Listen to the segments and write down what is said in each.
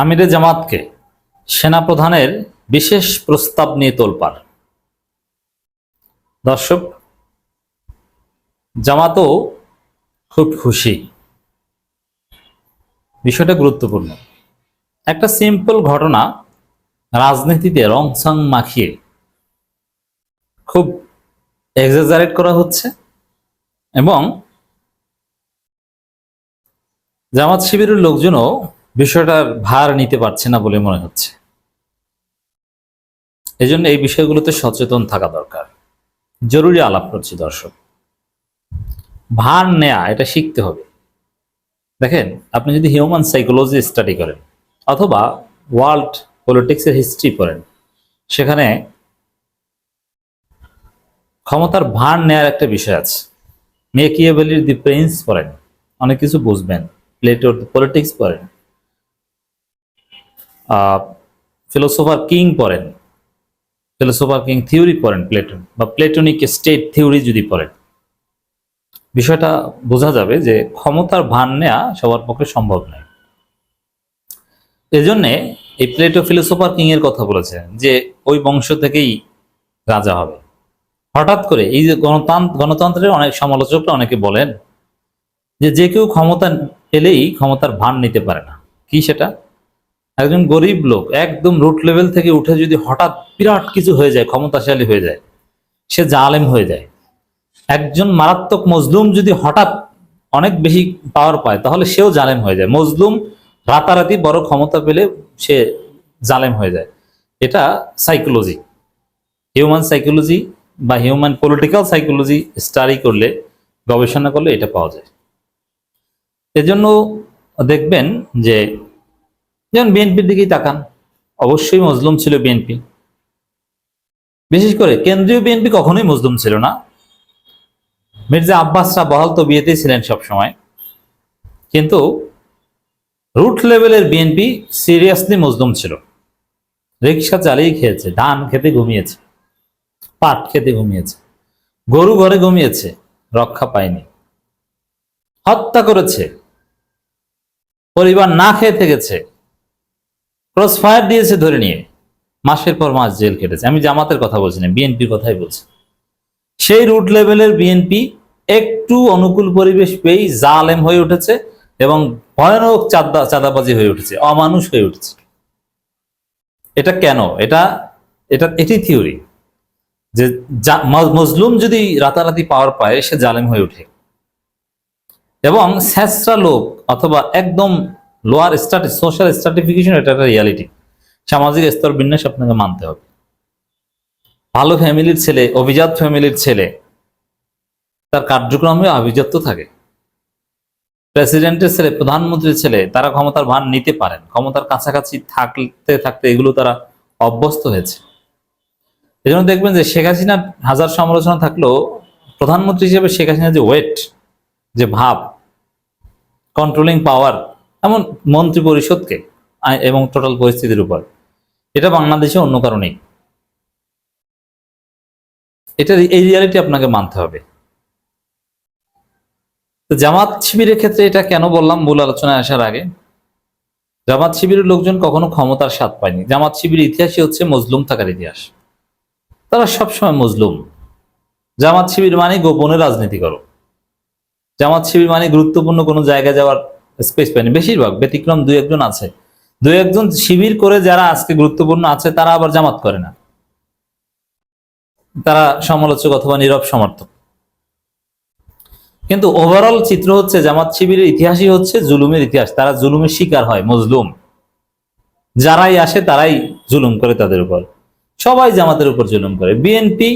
আমিরে জামাতকে সেনাপ্রধানের বিশেষ প্রস্তাব নিয়ে তোলপাড়। দর্শক, জামাতও খুব খুশি। বিষয়টা গুরুত্বপূর্ণ। একটা সিম্পল ঘটনা রাজনীতিতে রংসাং মাখিয়ে খুব এক্সাজারেট করা হচ্ছে এবং জামাত শিবিরের লোকজনও বিষয়টার ভার নিতে পারছে না বলে মনে হচ্ছে। এজন্য এই বিষয়গুলোতে সচেতন থাকা দরকার। জরুরি আলাপ করছি দর্শক। ভার নেয়া এটা শিখতে হবে। দেখেন, আপনি যদি হিউম্যান সাইকোলজি স্টাডি করেন অথবা ওয়ার্ল্ড পলিটিক্সের হিস্ট্রি পড়েন, সেখানে ক্ষমতার ভার নেয়ার একটা বিষয় আছে। মেকিয়াভেলির দি প্রিন্স পড়েন, অনেক কিছু বুঝবেন। প্লেটোর পলিটিক্স পড়েন, ফিলোসোফার কিং পড়েন, ফিলোসোফার কিং থিওরি পড়েন, প্লেটন বা প্লেটনিক স্টেট থিওরি যদি পড়েন, বিষয়টা বোঝা যাবে যে ক্ষমতার ভার নেয়া সবার পক্ষে সম্ভব নয়। এজন্যে এই প্লেটো ফিলোসোফার কিং এর কথা বলেছেন যে ওই বংশ থেকেই রাজা হবে। হঠাৎ করে এই যে গণতন্ত্রের অনেক সমালোচকরা অনেকে বলেন যে কেউ ক্ষমতা পেলেই ক্ষমতার ভার নিতে পারে না। কি সেটা? একজন গরিব লোক একদম রুট লেভেল থেকে উঠে যদি হঠাৎ বিরাট কিছু হয়ে যায়, ক্ষমতাশালী হয়ে যায়, সে জালেম হয়ে যায়। একজন মারাত্মক মজলুম যদি হঠাৎ অনেক বেশি পাওয়ার পায়, তাহলে সেও জালেম হয়ে যায়। মজলুম রাতারাতি বড় ক্ষমতা পেলে সে জালেম হয়ে যায়। এটা সাইকোলজি, হিউম্যান সাইকোলজি বা হিউম্যান পলিটিক্যাল সাইকোলজি স্টাডি করলে, গবেষণা করলে এটা পাওয়া যায়। এজন্য দেখবেন যে যেমন বিএনপির দিকেই তাকান, অবশ্যই মজলুম ছিল বিএনপি। বিশেষ করে কেন্দ্রীয় বিএনপি কখনোই মজলুম ছিল না। মির্জা আব্বাসরা বহাল তো বিয়েতেই ছিলেন সবসময়, কিন্তু রুট লেভেলের বিএনপি সিরিয়াসলি মজলুম ছিল। রিক্সা চালিয়ে খেয়েছে, ধান খেতে ঘুমিয়েছে, পাট খেতে ঘুমিয়েছে, গরু ঘরে ঘুমিয়েছে, রক্ষা পায়নি, হত্যা করেছে, পরিবার না খেয়ে থেকেছে, ক্রস ফায়ার দিয়েছে ধরে নিয়ে, মাসের পর মাস জেল কেটেছে। আমি জামাতের কথা বলছি না, বিএনপির কথাই বলছি। সেই রুট লেভেলের বিএনপি একটু অনুকূল পরিবেশ পেয়েই জালেম হয়ে উঠেছে এবং ভয়ানক চাঁদাবাজি হয়ে উঠেছে, অমানুষ হয়ে উঠেছে। এটা কেন? এটি থিওরি যে মজলুম যদি রাতারাতি পাওয়ার পায়, সে জালেম হয়ে ওঠে। এবং স্যাঁচরা লোক অথবা একদম লোয়ার সোশ্যাল স্ট্রাটিফিকেশন, এটা একটা রিয়ালিটি। সামাজিক স্তর বিন্যাস আপনাকে মানতে হবে। ভালো ফ্যামিলির ছেলে, অভিজাত ফ্যামিলির ছেলে, তার কার্যক্রমে আভিজাত্য থাকে। প্রেসিডেন্টের ছেলে, প্রধানমন্ত্রীর ছেলে, তারা ক্ষমতার ভার নিতে পারেন। ক্ষমতার কাছাকাছি থাকতে থাকতে এগুলো তারা অভ্যস্ত হয়েছে। এই জন্য দেখবেন যে শেখ হাসিনার হাজার সমালোচনা থাকলেও প্রধানমন্ত্রী হিসেবে শেখ হাসিনার যে ওয়েট, যে ভাব, কন্ট্রোলিং পাওয়ার, এমন মন্ত্রী পরিষদকে এবং টোটাল পরিস্থিতির উপর, এটা বাংলাদেশে অন্য কারণেই। এই রিয়ালিটি আপনাকে মানতে হবে। তো জামাত শিবিরের ক্ষেত্রে এটা কেন বললাম মূল আলোচনায় আসার আগে, জামাত শিবিরের লোকজন কখনো ক্ষমতার স্বাদ পায়নি। জামাত শিবিরের ইতিহাসই হচ্ছে মজলুম থাকার ইতিহাস। তারা সবসময় মজলুম। জামাত শিবির মানে গোপনে রাজনীতি করো। জামাত শিবির মানে গুরুত্বপূর্ণ কোনো জায়গায় যাওয়ার স্পেস পায়নি। বেশিরভাগ, ব্যতিক্রম দুই একজন আছে, দুই একজন শিবির করে যারা আজকে গুরুত্বপূর্ণ আছে, তারা আবার জামাত করে না। তারা সমালোচক অথবা নীরব সমর্থক। কিন্তু ওভারঅল চিত্র হচ্ছে জামাত শিবিরের ইতিহাসই হচ্ছে জুলুমের ইতিহাস। তারা জুলুমের শিকার হয়, মজলুম। যারাই আসে তারাই জুলুম করে তাদের উপর। সবাই জামাতের উপর জুলুম করে। বিএনপি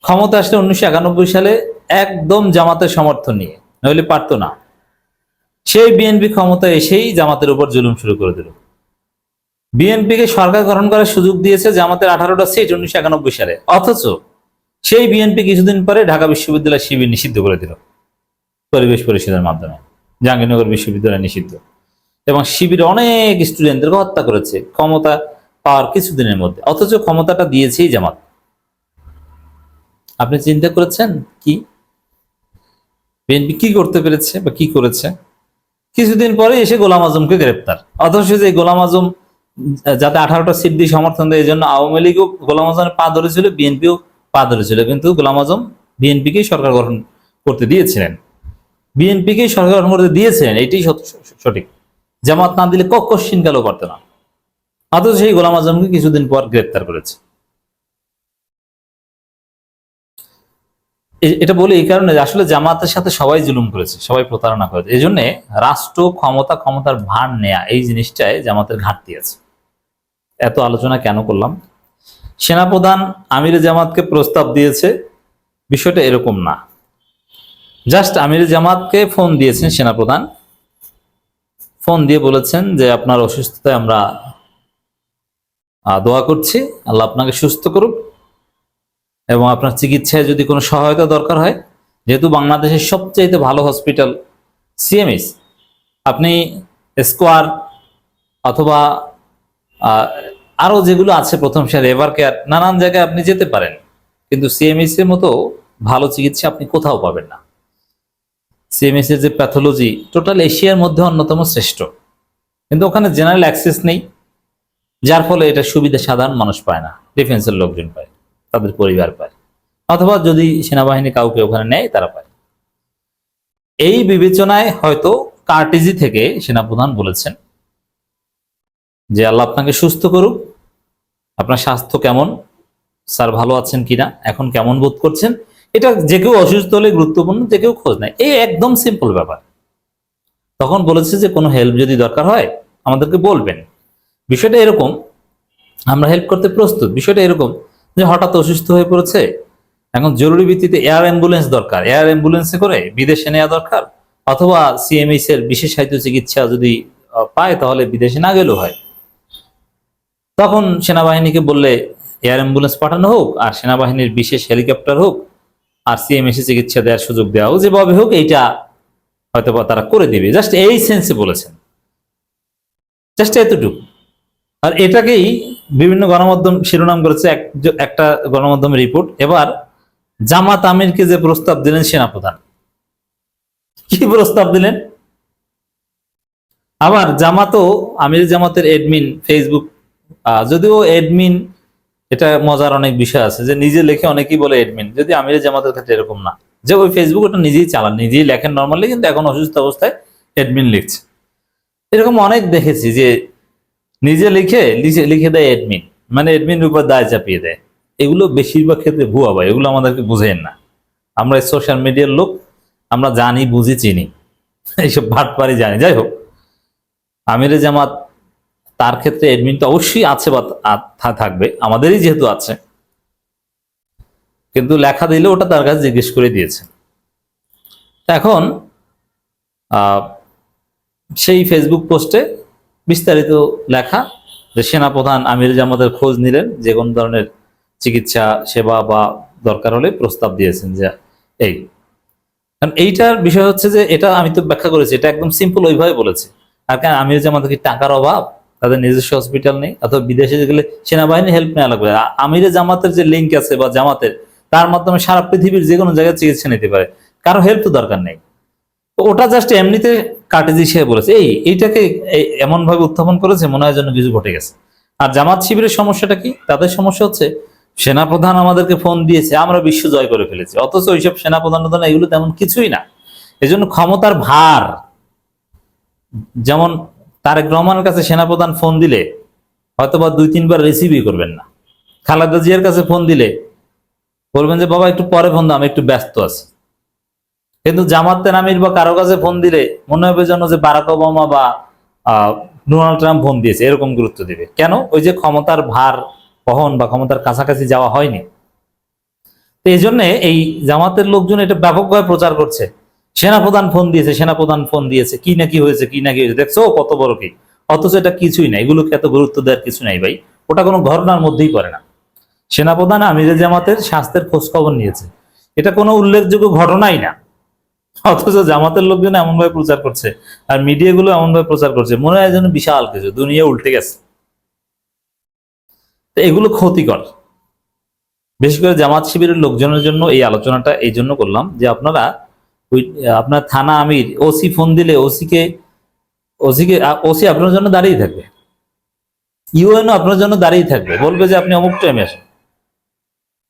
ক্ষমতা আসলে 1991 সালে একদম জামাতের সমর্থন নিয়ে, নইলে পারতো না। সেই বিএনপি ক্ষমতা এসেই জামাতের উপর জুলুম শুরু করে দিল। বিএনপিকে সরকার গঠন করার সুযোগ দিয়েছে জামাতের 18টা সিট 1991 সালে, অথচ সেই বিএনপি কিছুদিন পরে ঢাকা বিশ্ববিদ্যালয় শিবির নিষিদ্ধ করে দিল পরিবেশ পরিষদের মাধ্যমে। জাহাঙ্গীরনগর বিশ্ববিদ্যালয় নিষিদ্ধ, এবং শিবির অনেক স্টুডেন্টদেরকে হত্যা করেছে ক্ষমতা পাওয়ার কিছুদিনের মধ্যে। অথচ ক্ষমতাটা দিয়েছেই জামাত। আপনি চিন্তা করেছেন কি বিএনপি কি করতে পেরেছে বা কি করেছে? কিছুদিন পরে এসে গোলাম আজমকে গ্রেপ্তার। অথচ যে গোলাম আজম যাতে 18টা সিট দিয়ে সমর্থন দেয়, এই জন্য আওয়ামী লীগও গোলাম আজমের পা ধরেছিল, বিএনপিও পা ধরেছিল, কিন্তু গোলাম আজম বিএনপিকেই সরকার গঠন করতে দিয়েছিলেন, বিএনপিকেই সরকার গঠন করতে দিয়েছিলেন, এটাই সঠিক। জামাত না দিলে কোশ্চিন কালেও পারত না। অথচ সেই গোলাম আজমকে কিছুদিন পর গ্রেপ্তার করেছে। এটা বলে এই কারণে যে আসলে জামাতের সাথে সবাই জুলুম করেছে, সবাই প্রতারণা করেছে। এই জন্য রাষ্ট্র ক্ষমতার ভার নেয়া এই জিনিসটায় জামাতের ঘাটতি আছে। এত আলোচনা কেন করলাম? সেনাপ্রধান আমিরে জামাতকে প্রস্তাব দিয়েছে, বিষয়টা এরকম না। জাস্ট আমিরে জামাতকে ফোন দিয়েছেন সেনাপ্রধান, ফোন দিয়ে বলেছেন যে আপনার অসুস্থতায় আমরা দোয়া করছি, আল্লাহ আপনাকে সুস্থ করুক, এবং আপনার চিকিৎসায় যদি কোনো সহায়তা দরকার হয়, যেহেতু বাংলাদেশের সবচাইতে ভালো হসপিটাল সিএমএইচ, আপনি স্কোয়ার অথবা আরো যেগুলো আছে প্রথম সারি, এভার কেয়ার, নানান জায়গায় আপনি যেতে পারেন, কিন্তু সিএমএইচ এর মতো ভালো চিকিৎসা আপনি কোথাও পাবেন না। সিএমএইচ এর যে প্যাথোলজি টোটাল এশিয়ার মধ্যে অন্যতম শ্রেষ্ঠ, কিন্তু ওখানে জেনারেল অ্যাক্সেস নেই, যার ফলে এটা সুবিধা সাধারণ মানুষ পায় না, ডিফেন্সের লোকজন পায়, তাদের পরিবার পায়, অথবা যদি সেনাবাহিনী কাউকে ওখানে নেয় তারা পায়। এই বিবেচনায় হয়তো কার্টিজি থেকে সেনাপ্রধান বলেছেন যে আল্লাহ আপনাকে সুস্থ করুক, আপনার স্বাস্থ্য কেমন, স্যার ভালো আছেন কিনা, এখন কেমন বোধ করছেন, এটা যে কেউ অসুস্থ হলে গুরুত্বপূর্ণ, যে কেউ খোঁজ নেয়, এই একদম সিম্পল ব্যাপার। তখন বলেছে যে কোনো হেল্প যদি দরকার হয় আমাদেরকে বলবেন। বিষয়টা এরকম, আমরা হেল্প করতে প্রস্তুত। বিষয়টা এরকম যে হঠাৎ অসুস্থ হয়ে পড়েছে, এখন জরুরি ভিত্তিতে এয়ার অ্যাম্বুলেন্স দরকার, এয়ার অ্যাম্বুলেন্সে করে বিদেশে নেওয়া দরকার, অথবা সিএমএইচ এর বিশেষ সাহিত্য চিকিৎসা যদি পায় তাহলে বিদেশে না গেলেও হয়। তখন সেনাবাহিনীকে বললে এয়ার অ্যাম্বুলেন্স পাঠানো হোক, আর সেনাবাহিনীর বিশেষ হেলিকপ্টার হোক, আর সিএমএইচ চিকিৎসা দেওয়ার সুযোগ দেওয়া হোক, যেভাবে হোক এইটা হয়তো তারা করে দিবে। জাস্ট এই সেন্সে বলেছেন, জাস্ট এতটুকু। আর এটাকেই বিভিন্ন গণমাধ্যম শিরোনাম করেছে, একটা গণমাধ্যম রিপোর্ট। এবার জামাত আমিরকে যে প্রস্তাব দিলেন সেনাপ্রধান, কি প্রস্তাব দিলেন? আবার জামাতও আমির জামাতের এডমিন ফেসবুক, যদিও এডমিন, এটা মজার অনেক বিষয় আছে যে নিজে লেখে অনেকেই বলে এডমিন, যদি আমির জামাতের ক্ষেত্রে এরকম না, যে ওই ফেসবুক ওটা নিজেই চালান, নিজেই লেখেন নর্মালি, কিন্তু এখন অসুস্থ অবস্থায় এডমিন লিখছে। এরকম অনেক দেখেছি যে নিজে লিখে দেয় এডমিন, মানে এডমিন উপর দায় চাপিয়ে দেয়। এগুলো বেশিরভাগ ক্ষেত্রে ভুয়া ভাই, এগুলো আমাদেরকে বুঝেন না। আমরা সোশ্যাল মিডিয়ার লোক, আমরা জানি, বুঝি, চিনি, এইসব ভাটপারি জানি। যাই হোক, আমিরে জামাত তার ক্ষেত্রে এডমিন তো অবশ্যই আছে বা থাকবে, আমাদেরই যেহেতু আছে, কিন্তু লেখা দিলে ওটা তার কাছে জিজ্ঞেস করে দিয়েছে। এখন সেই ফেসবুক পোস্টে বিস্তারিত লেখা যে সেনাপ্রধান আমির জামাতের খোঁজ নিলেন, যে কোনো ধরনের চিকিৎসা সেবা বা দরকার হলে প্রস্তাব দিয়েছেন। যে এই কারণ এইটার বিষয় হচ্ছে যে, এটা আমি তো ব্যাখ্যা করেছি, এটা একদম সিম্পল ওইভাবে বলেছে। আর কেন আমির জামাতের কি টাকার অভাব, তাদের নিজস্ব হসপিটাল নেই, অথবা বিদেশে গেলে সেনাবাহিনী হেল্প নেওয়া লাগবে? আমির জামাতের যে লিঙ্ক আছে বা জামাতের, তার মাধ্যমে সারা পৃথিবীর যে কোনো জায়গায় চিকিৎসা নিতে পারে, কারো হেল্প তো দরকার নেই। ওটা জাস্ট এমনিতে কাটেজি সে বলেছে, এইটাকে এমন ভাবে উত্থাপন করেছে মনে হয় যেন কিছু ঘটে গেছে। আর জামাত শিবিরের সমস্যাটা কি? তাদের সমস্যা হচ্ছে সেনাপ্রধান আমাদেরকে ফোন দিয়েছে, আমরা বিশ্ব জয় করে ফেলেছি, অথচ ওইসব সেনাপ্রধান এগুলো তেমন কিছুই না। এজন্য ক্ষমতার ভার, যেমন তারেক রহমানের কাছে সেনাপ্রধান ফোন দিলে হয়তোবা 2-3 বার রিসিভই করবেন না। খালেদা জিয়ার কাছে ফোন দিলে বলবেন যে বাবা একটু পরে ফোন দাও, আমি একটু ব্যস্ত আছি। কিন্তু জামাতের আমির বা কারো কাছে ফোন দিলে মনে হবে যেন যে বারাক ওবামা বা ডোনাল্ড ট্রাম্প ফোন দিয়েছে, এরকম গুরুত্ব দিবে। কেন? ওই যে ক্ষমতার ভার বহন বা ক্ষমতার কাছাকাছি যাওয়া হয়নি। তো এই জন্য এই জামাতের লোকজন এটা ব্যাপকভাবে প্রচার করছে, সেনাপ্রধান ফোন দিয়েছে, সেনাপ্রধান ফোন দিয়েছে, কি না কি হয়েছে, কি না কি হয়েছে, দেখছো কত বড় কি। অথচ এটা কিছুই না, এগুলোকে এত গুরুত্ব দেওয়ার কিছু নাই ভাই, ওটা কোনো ঘটনার মধ্যেই পড়ে না। সেনাপ্রধান আমিরে জামাতের স্বাস্থ্যের খোঁজ খবর নিয়েছে, এটা কোনো উল্লেখযোগ্য ঘটনাই না। অথচ জামাতের লোকজন এমন ভাবে প্রচার করছে, আর মিডিয়াগুলো এমন ভাবে প্রচার করছে মনে হয় যেন বিশাল কিছু, দুনিয়া উল্টে গেছে। তো এগুলো ক্ষতিকর। বিশেষ করে জামাত শিবিরের লোকজনের জন্য এই আলোচনাটা এই জন্য করলাম যে আপনারা ওই আপনার থানা আমির ওসি ফোন দিলে ওসিকে ওসি আপনার জন্য দাঁড়িয়ে থাকবে, ইউএনও আপনার জন্য দাঁড়িয়ে থাকবে, বলবে যে আপনি অমুক টাইমে আসেন।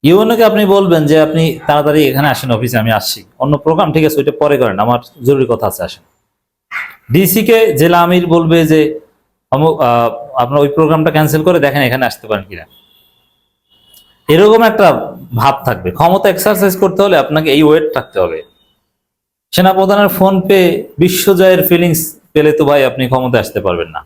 ইউএনও কে আপনি বলবেন যে আপনি তাড়াতাড়ি এখানে আসেন অফিসে, আমি আসছি, অন্য প্রোগ্রাম ঠিক আছে ওইটা পরে করেন, আমার জরুরি কথা আছে, আসেন। ডিসি কে জেলা আমির বলবে যে আপনার ওই প্রোগ্রামটা ক্যান্সেল করে দেখেন এখানে আসতে পারেন কিনা। এরকম একটা ভাব থাকবে। ক্ষমতা এক্সারসাইজ করতে হলে আপনাকে এই ওয়েট থাকতে হবে। সেনাপ্রধানের ফোন পে বিশ্বজয়ের ফিলিংস পেলে তো ভাই আপনি ক্ষমতায় আসতে পারবেন না।